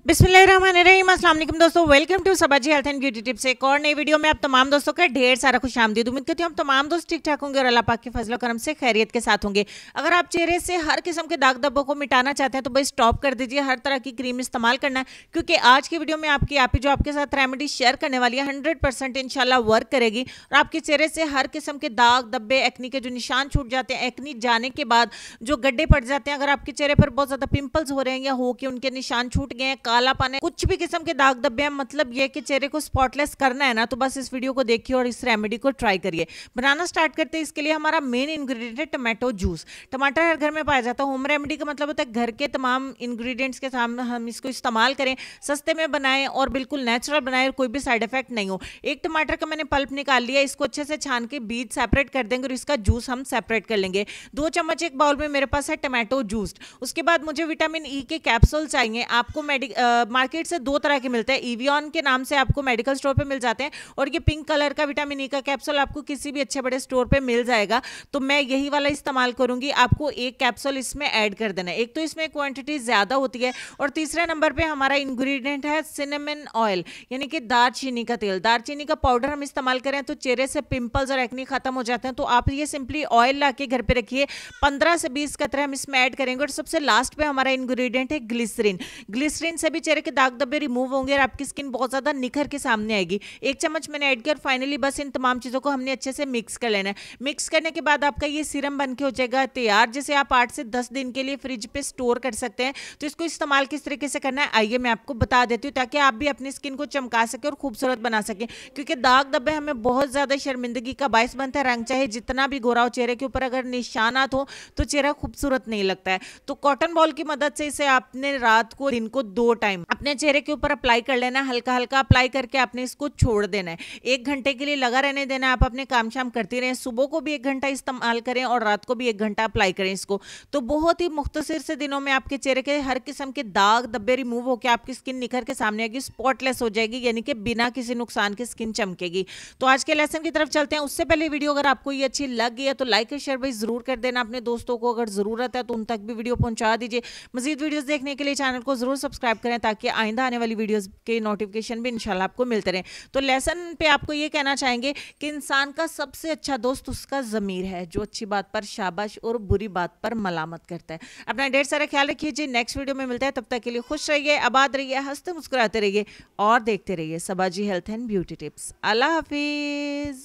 बिस्मिल्लाहिर्रहमानिर्रहीम, अस्सलाम वालेकुम दोस्तों, welcome to Sabaji health and beauty tips. एक और नई वीडियो में आप तमाम दोस्तों का ढेर सारा खुश आमदीद। उम्मीद करती हूँ हम तमाम दोस्त ठीक ठाक होंगे और अल्लाह पाक के फजल करम से खैरियत के साथ होंगे। अगर आप चेहरे से हर किस्म के दाग धब्बों को मिटाना चाहते हैं तो बस स्टॉप कर दीजिए, हर तरह की क्रीम इस्तेमाल करना है, क्योंकि आज की वीडियो में आपकी आप ही जो आपके साथ रेमेडी शेयर करने वाली है 100% इंशाल्लाह वर्क करेगी और आपके चेहरे से हर किस्म के दाग धब्बे, एक्नी के जो निशान छूट जाते हैं, एक्नी जाने के बाद जो गड्ढे पड़ जाते हैं, अगर आपके चेहरे पर बहुत ज्यादा पिंपल्स हो रहे हैं या हो कि उनके निशान छूट गए हैं, काला पाने, कुछ भी किस्म के दाग धब्बे हैं, मतलब ये कि चेहरे को स्पॉटलेस करना है ना, तो बस इस वीडियो को देखिए और इस रेमेडी को ट्राई करिए। बनाना स्टार्ट करते हैं। इसके लिए हमारा मेन इंग्रेडिएंट है टमाटो जूस। टमाटर हर घर में पाया जाता है। होम रेमेडी का मतलब होता है घर के तमाम इंग्रेडिएंट्स के सामने हम इसको इस्तेमाल करें, सस्ते में बनाएं और बिल्कुल नेचुरल बनाएं और कोई भी साइड इफेक्ट नहीं हो। एक टमाटर का मैंने पल्प निकाल लिया, इसको अच्छे से छान के बीज सेपरेट कर देंगे और इसका जूस हम सेपरेट कर लेंगे। 2 चम्मच एक बाउल में मेरे पास है टमाटो जूस। उसके बाद मुझे विटामिन ई के कैप्सूल चाहिए। आपको मार्केट से 2 तरह के मिलते हैं, इवियन के नाम से आपको मेडिकल स्टोर पे मिल जाते हैं, और ये पिंक कलर का विटामिन ई का कैप्सूल आपको किसी भी अच्छे बड़े स्टोर पे मिल जाएगा। तो मैं यही वाला इस्तेमाल करूंगी। आपको एक कैप्सूल इसमें ऐड कर देना है। एक तो इसमें क्वांटिटी ज्यादा होती है और तीसरे नंबर पे हमारा इंग्रेडिएंट है सिनेमन ऑयल, यानी कि दालचीनी का तेल। दालचीनी का पाउडर हम इस्तेमाल करें तो चेहरे से पिंपल्स और एक्नी खत्म हो जाते हैं। तो आप ये सिंपली ऑयल ला के घर पे रखिए। 15 से 20 कतरे हम इसमें ऐड करेंगे। और सबसे लास्ट पे हमारा इंग्रेडिएंट है ग्लिसरीन। ग्लिसरीन से भी चेहरे के दाग धब्बे रिमूव होंगे और आपकी स्किन बहुत ज्यादा निखर के सामने आएगी। 1 चम्मच मैंने ऐड किया और फाइनली बस इन तमाम चीजों को हमने अच्छे से मिक्स कर लेना है। मिक्स करने के बाद आपका ये सीरम बन के हो जाएगा तैयार, जिसे आप 8 से 10 दिन के लिए फ्रिज पे स्टोर कर सकते हैं। तो इसको इस्तेमाल किस तरीके से करना है आइए मैं आपको बता देती हूँ, ताकि आप भी अपनी स्किन को चमका सके और खूबसूरत बना सके, क्योंकि दाग धब्बे हमें बहुत ज्यादा शर्मिंदगी का बायस बनता है। रंग चाहे जितना भी गोरा हो, चेहरे के ऊपर अगर निशानात हो तो चेहरा खूबसूरत नहीं लगता है। तो कॉटन बॉल की मदद से इसे आपने रात को दिन को 2 टाइम अपने चेहरे के ऊपर अप्लाई कर लेना है। हल्का हल्का अप्लाई करके आपने इसको छोड़ देना है। 1 घंटे के लिए लगा रहने देना है। आप अपने काम शाम करती रहें। सुबह को भी 1 घंटा इस्तेमाल करें और रात को भी 1 घंटा अप्लाई करें इसको। तो बहुत ही मुख्तसर से दिनों में आपके चेहरे के हर किस्म के दाग धब्बे रिमूव होकर आपकी स्किन निखर के सामने आएगी, स्पॉटलेस हो जाएगी, यानी कि बिना किसी नुकसान के स्किन चमकेगी। तो आज के लेसन की तरफ चलते हैं। उससे पहले वीडियो अगर आपको ये अच्छी लग गई है तो लाइक और शेयर भाई जरूर कर देना अपने दोस्तों को। अगर जरूरत है तो उन तक भी वीडियो पहुंचा दीजिए। मजीद वीडियोस देखने के लिए चैनल को जरूर सब्सक्राइब करें, ताकि आइंदा आने वाली वीडियोस के नोटिफिकेशन भी इंशाल्लाह आपको मिलते रहें। तो लेसन पे आपको ये कहना चाहेंगे कि इंसान का सबसे अच्छा दोस्त उसका ज़मीर है, जो अच्छी बात पर शाबाश और बुरी बात पर मलामत करता है। अपना ढेर सारा ख्याल रखिए जी। नेक्स्ट वीडियो में मिलता है, तब तक के लिए खुश रहिए, आबाद रहिए, हंसते मुस्कुराते रहिए और देखते रहिए Sabaji health and beauty tips. अल्लाह हाफिज।